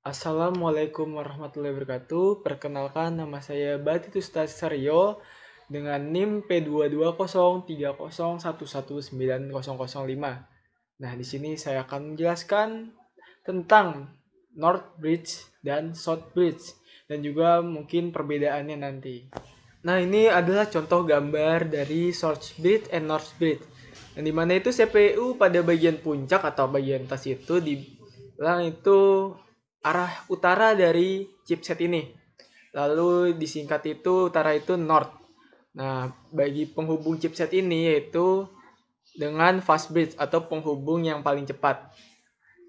Assalamualaikum warahmatullahi wabarakatuh. Perkenalkan nama saya Batitus Tasaryo dengan NIM P2203031190005. Nah, di sini saya akan menjelaskan tentang North Bridge dan South Bridge dan juga mungkin perbedaannya nanti. Nah, ini adalah contoh gambar dari South Bridge and North Bridge. Yang dimana itu CPU pada bagian puncak atau bagian atas itu dibilang itu arah utara dari chipset ini. Lalu disingkat itu utara itu North. Nah, bagi penghubung chipset ini yaitu dengan fast bridge atau penghubung yang paling cepat.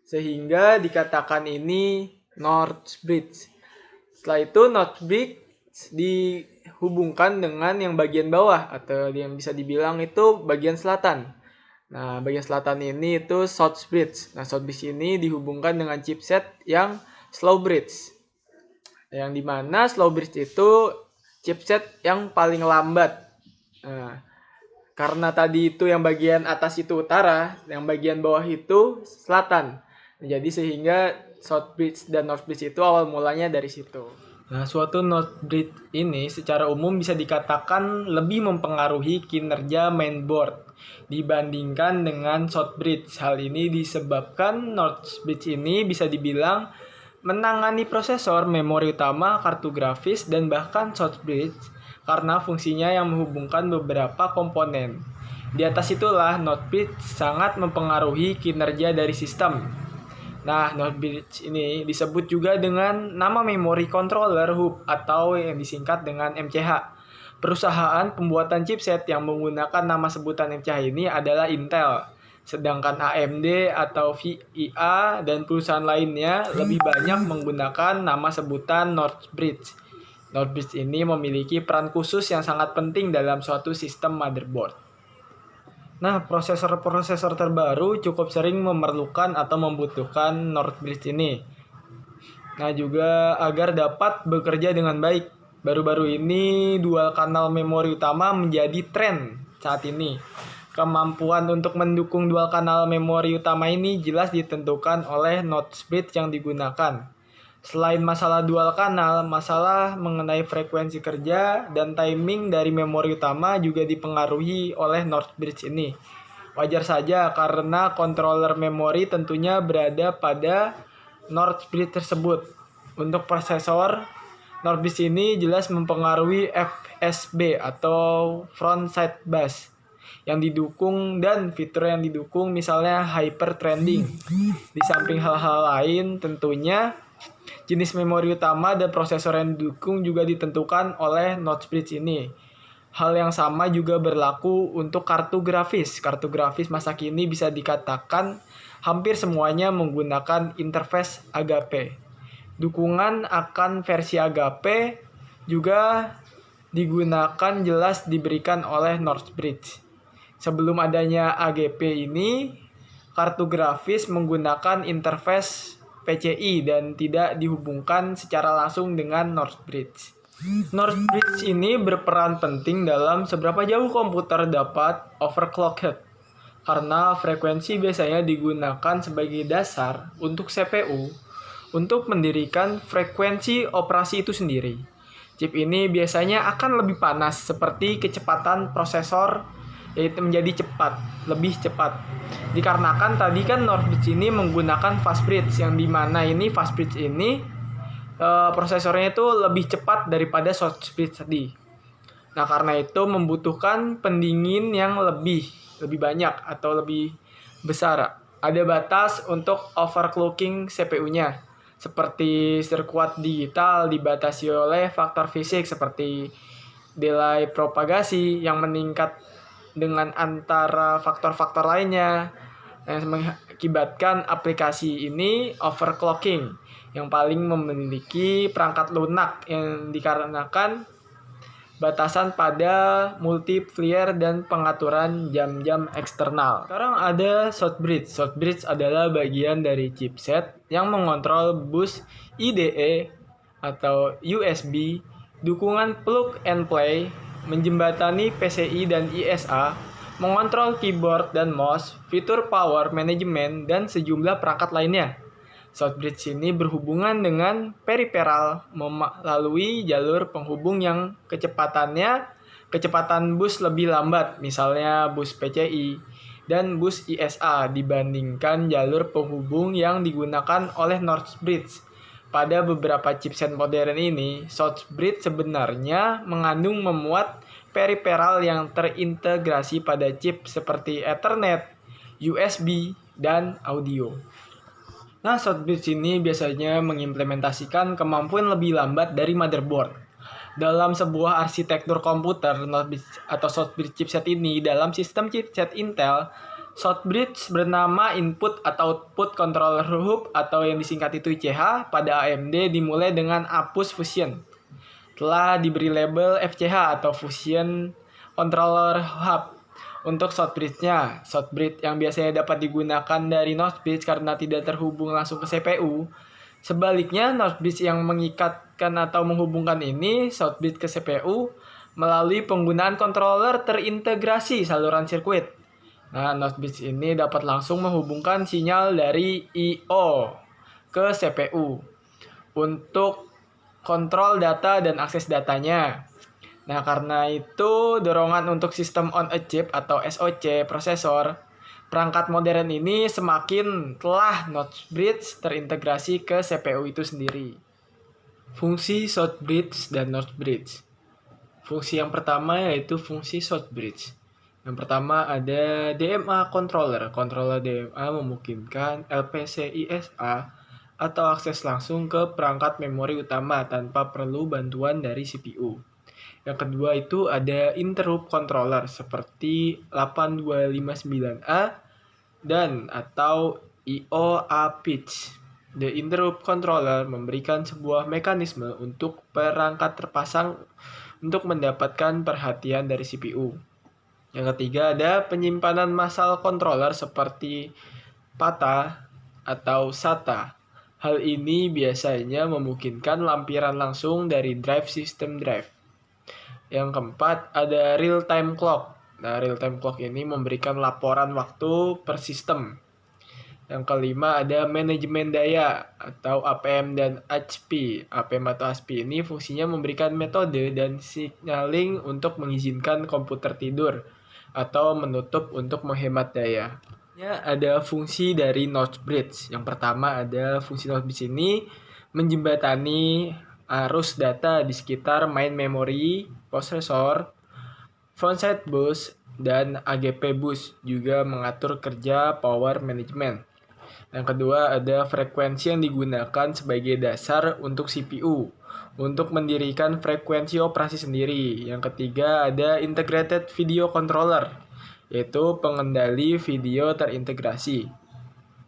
Sehingga dikatakan ini North Bridge. Setelah itu North Bridge dihubungkan dengan yang bagian bawah atau yang bisa dibilang itu bagian selatan. Nah, bagian selatan ini itu South Bridge. Nah, South Bridge ini dihubungkan dengan chipset yang Slow Bridge. Yang dimana Slow Bridge itu chipset yang paling lambat. Nah, karena tadi itu yang bagian atas itu utara, yang bagian bawah itu selatan. Jadi sehingga South Bridge dan North Bridge itu awal mulanya dari situ. Nah, suatu North Bridge ini secara umum bisa dikatakan lebih mempengaruhi kinerja mainboard dibandingkan dengan South Bridge. Hal ini disebabkan North Bridge ini bisa dibilang menangani prosesor, memori utama, kartu grafis, dan bahkan South Bridge karena fungsinya yang menghubungkan beberapa komponen. Di atas itulah North Bridge sangat mempengaruhi kinerja dari sistem. Nah, North Bridge ini disebut juga dengan nama Memory Controller Hub atau yang disingkat dengan MCH. Perusahaan pembuatan chipset yang menggunakan nama sebutan MCH ini adalah Intel. Sedangkan AMD atau VIA dan perusahaan lainnya lebih banyak menggunakan nama sebutan North Bridge. North Bridge ini memiliki peran khusus yang sangat penting dalam suatu sistem motherboard. Nah, prosesor-prosesor terbaru cukup sering memerlukan atau membutuhkan North Bridge ini. Nah, juga agar dapat bekerja dengan baik. Baru-baru ini dual kanal memori utama menjadi tren saat ini. Kemampuan untuk mendukung dual kanal memori utama ini jelas ditentukan oleh North Bridge yang digunakan. Selain masalah dual kanal, masalah mengenai frekuensi kerja dan timing dari memori utama juga dipengaruhi oleh North Bridge ini. Wajar saja karena controller memori tentunya berada pada North Bridge tersebut. Untuk prosesor, North Bridge ini jelas mempengaruhi FSB atau front side bus yang didukung dan fitur yang didukung misalnya hyper threading. Di samping hal-hal lain tentunya jenis memori utama dan prosesor yang didukung juga ditentukan oleh North Bridge ini. Hal yang sama juga berlaku untuk kartu grafis. Kartu grafis masa kini bisa dikatakan hampir semuanya menggunakan interface Agape. Dukungan akan versi Agape juga digunakan jelas diberikan oleh North Bridge. Sebelum adanya AGP ini, kartu grafis menggunakan interface PCI dan tidak dihubungkan secara langsung dengan North Bridge. North Bridge ini berperan penting dalam seberapa jauh komputer dapat overclocked, karena frekuensi biasanya digunakan sebagai dasar untuk CPU untuk mendirikan frekuensi operasi itu sendiri. Chip ini biasanya akan lebih panas seperti kecepatan prosesor yaitu menjadi lebih cepat. Dikarenakan tadi kan North Bridge ini menggunakan fast bridge yang dimana ini fast bridge ini prosesornya itu lebih cepat daripada short bridge tadi. Nah, karena itu membutuhkan pendingin yang lebih banyak atau lebih besar. Ada batas untuk overclocking CPU-nya. Seperti sirkuit digital dibatasi oleh faktor fisik seperti delay propagasi yang meningkat dengan antara faktor-faktor lainnya yang mengakibatkan aplikasi ini overclocking yang paling memiliki perangkat lunak yang dikarenakan batasan pada multiplier dan pengaturan jam-jam eksternal. Sekarang ada South Bridge. South Bridge adalah bagian dari chipset yang mengontrol bus IDE atau USB, dukungan plug and play, menjembatani PCI dan ISA, mengontrol keyboard dan mouse, fitur power management, dan sejumlah perangkat lainnya. Short bridge ini berhubungan dengan periferal melalui jalur penghubung yang kecepatan bus lebih lambat, misalnya bus PCI dan bus ISA dibandingkan jalur penghubung yang digunakan oleh North Bridge. Pada beberapa chipset modern ini, short bridge sebenarnya mengandung memuat periferal yang terintegrasi pada chip seperti Ethernet, USB, dan audio. Nah, short bridge ini biasanya mengimplementasikan kemampuan lebih lambat dari motherboard. Dalam sebuah arsitektur komputer, short bridge chipset ini dalam sistem chipset Intel, short bridge bernama Input atau Output Controller Hub atau yang disingkat itu ICH pada AMD dimulai dengan APUS Fusion. Telah diberi label FCH atau Fusion Controller Hub. Untuk short bridge-nya, short bridge yang biasanya dapat digunakan dari North Bridge karena tidak terhubung langsung ke CPU. Sebaliknya, North Bridge yang mengikatkan atau menghubungkan ini, short bridge ke CPU, melalui penggunaan controller terintegrasi saluran sirkuit. Nah, North Bridge ini dapat langsung menghubungkan sinyal dari I/O ke CPU untuk kontrol data dan akses datanya. Nah, karena itu dorongan untuk sistem on a chip atau SoC prosesor perangkat modern ini semakin telah North Bridge terintegrasi ke CPU itu sendiri. Fungsi short bridge dan North Bridge. Fungsi yang pertama yaitu fungsi short bridge. Yang pertama ada DMA controller. Controller DMA memungkinkan LPC ISA atau akses langsung ke perangkat memori utama tanpa perlu bantuan dari CPU. Yang kedua itu ada interrupt controller seperti 8259A dan atau IOA pitch. The interrupt controller memberikan sebuah mekanisme untuk perangkat terpasang untuk mendapatkan perhatian dari CPU. Yang ketiga ada penyimpanan massal controller seperti PATA atau SATA. Hal ini biasanya memungkinkan lampiran langsung dari drive system drive. Yang keempat, ada real-time clock. Nah, real-time clock ini memberikan laporan waktu per sistem. Yang kelima, ada manajemen daya atau APM dan HP. APM atau HP ini fungsinya memberikan metode dan signaling untuk mengizinkan komputer tidur atau menutup untuk menghemat daya. Ada fungsi dari North Bridge. Yang pertama, ada fungsi North Bridge ini menjembatani arus data di sekitar main memory, prosesor, frontside bus, dan AGP bus, juga mengatur kerja power management. Yang kedua ada frekuensi yang digunakan sebagai dasar untuk CPU untuk mendirikan frekuensi operasi sendiri. Yang ketiga ada integrated video controller, yaitu pengendali video terintegrasi.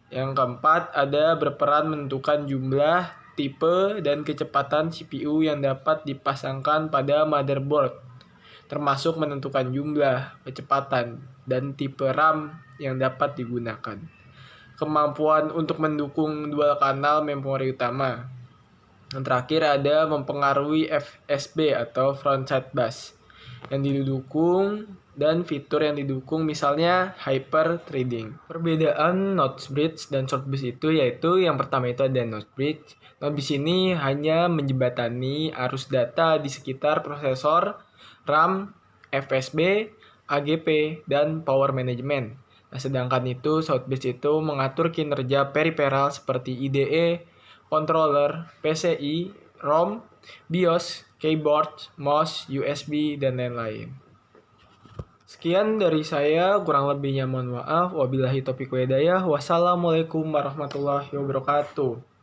Yang keempat ada berperan menentukan jumlah, tipe, dan kecepatan CPU yang dapat dipasangkan pada motherboard, termasuk menentukan jumlah, kecepatan, dan tipe RAM yang dapat digunakan. Kemampuan untuk mendukung dual kanal memori utama. Yang terakhir ada mempengaruhi FSB atau frontside bus yang didukung dan fitur yang didukung misalnya hyper threading. Perbedaan North Bridge dan Short Bridge itu yaitu yang pertama itu ada North Bridge. North Bridge ini hanya menjembatani arus data di sekitar prosesor, RAM, FSB, AGP, dan power management. Nah, sedangkan itu Short Bridge itu mengatur kinerja periferal seperti IDE, controller, PCI, ROM, BIOS, keyboard, mouse, USB, dan lain-lain. Sekian dari saya, kurang lebihnya mohon maaf. Wabillahi taufiq wa hidayah. Wassalamualaikum warahmatullahi wabarakatuh.